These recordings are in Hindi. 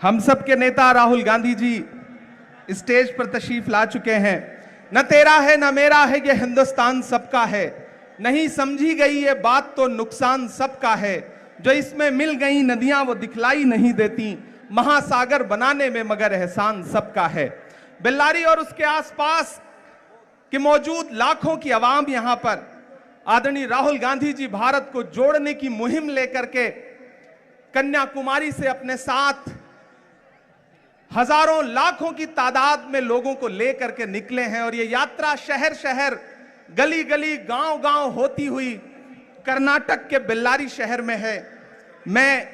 हम सब के नेता राहुल गांधी जी स्टेज पर तशरीफ ला चुके हैं। न तेरा है न मेरा है, ये हिंदुस्तान सबका है। नहीं समझी गई ये बात तो नुकसान सबका है। जो इसमें मिल गई नदियां वो दिखलाई नहीं देती, महासागर बनाने में मगर एहसान सबका है। बेल्लारी और उसके आसपास के मौजूद लाखों की आवाम यहां पर आदरणीय राहुल गांधी जी भारत को जोड़ने की मुहिम लेकर के कन्याकुमारी से अपने साथ हजारों लाखों की तादाद में लोगों को लेकर के निकले हैं और ये यात्रा शहर शहर, गली गली, गांव गांव होती हुई कर्नाटक के बेल्लारी शहर में है। मैं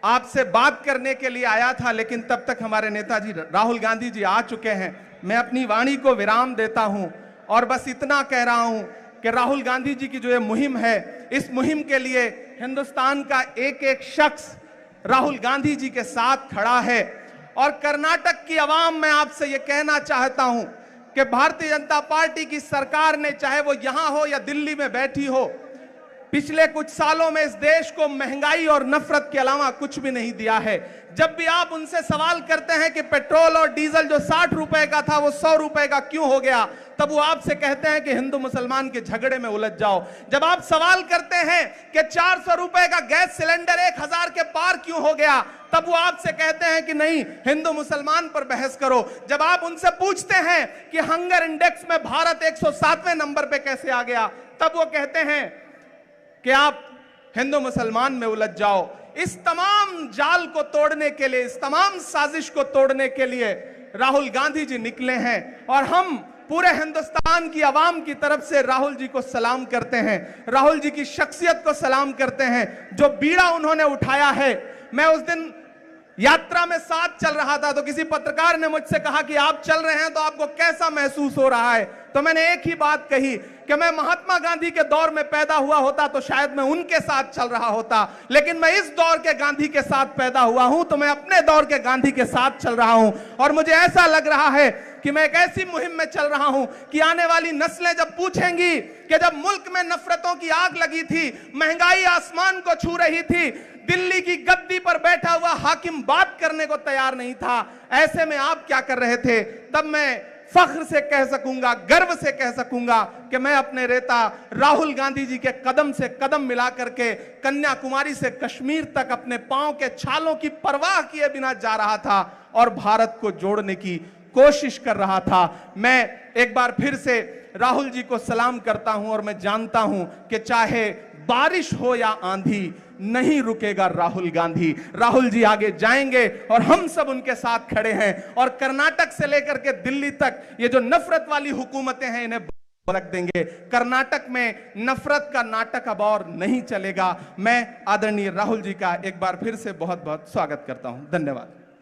आपसे बात करने के लिए आया था, लेकिन तब तक हमारे नेताजी राहुल गांधी जी आ चुके हैं। मैं अपनी वाणी को विराम देता हूं और बस इतना कह रहा हूं कि राहुल गांधी जी की जो ये मुहिम है, इस मुहिम के लिए हिंदुस्तान का एक एक शख्स राहुल गांधी जी के साथ खड़ा है। और कर्नाटक की आवाम, मैं आपसे ये कहना चाहता हूं कि भारतीय जनता पार्टी की सरकार ने, चाहे वो यहां हो या दिल्ली में बैठी हो, पिछले कुछ सालों में इस देश को महंगाई और नफरत के अलावा कुछ भी नहीं दिया है। जब भी आप उनसे सवाल करते हैं कि पेट्रोल और डीजल जो 60 रुपए का था वो 100 रुपए का क्यों हो गया, तब वो आपसे कहते हैं कि हिंदू मुसलमान के झगड़े में उलझ जाओ। जब आप सवाल करते हैं कि 400 रुपए का गैस सिलेंडर 1000 के पार क्यों हो गया, तब वो आपसे कहते हैं कि नहीं, हिंदू मुसलमान पर बहस करो। जब आप उनसे पूछते हैं कि हंगर इंडेक्स में भारत 107वें नंबर पे कैसे आ गया, तब वो कहते हैं कि आप हिंदू मुसलमान में उलझ जाओ। इस तमाम जाल को तोड़ने के लिए, इस तमाम साजिश को तोड़ने के लिए राहुल गांधी जी निकले हैं और हम पूरे हिंदुस्तान की आवाम की तरफ से राहुल जी को सलाम करते हैं, राहुल जी की शख्सियत को सलाम करते हैं। जो बीड़ा उन्होंने उठाया है, मैं उस दिन यात्रा में साथ चल रहा था तो किसी पत्रकार ने मुझसे कहा कि आप चल रहे हैं तो आपको कैसा महसूस हो रहा है, तो मैंने एक ही बात कही कि मैं महात्मा गांधी के दौर में पैदा हुआ होता तो शायद मैं उनके साथ चल रहा होता, लेकिन मैं इस दौर के गांधी के साथ पैदा हुआ हूं तो मैं अपने दौर के गांधी के साथ चल रहा हूं। और मुझे ऐसा लग रहा है कि मैं एक ऐसी मुहिम में चल रहा हूं कि आने वाली नस्लें जब पूछेंगी कि जब मुल्क में नफरतों की आग लगी थी, महंगाई आसमान को छू रही थी, दिल्ली की गद्दी पर बैठा हुआ हाकिम बात करने को तैयार नहीं था, ऐसे में आप क्या कर रहे थे, तब मैं फख्र से कह सकूंगा, गर्व से कह सकूंगा कि मैं अपने नेता राहुल गांधी जी के कदम से कदम मिला करके कन्याकुमारी से कश्मीर तक अपने पांव के छालों की परवाह किए बिना जा रहा था और भारत को जोड़ने की कोशिश कर रहा था। मैं एक बार फिर से राहुल जी को सलाम करता हूं और मैं जानता हूं कि चाहे बारिश हो या आंधी, नहीं रुकेगा राहुल गांधी। राहुल जी आगे जाएंगे और हम सब उनके साथ खड़े हैं और कर्नाटक से लेकर के दिल्ली तक ये जो नफरत वाली हुकूमतें हैं इन्हें रख देंगे। कर्नाटक में नफरत का नाटक अब और नहीं चलेगा। मैं आदरणीय राहुल जी का एक बार फिर से बहुत बहुत स्वागत करता हूं। धन्यवाद।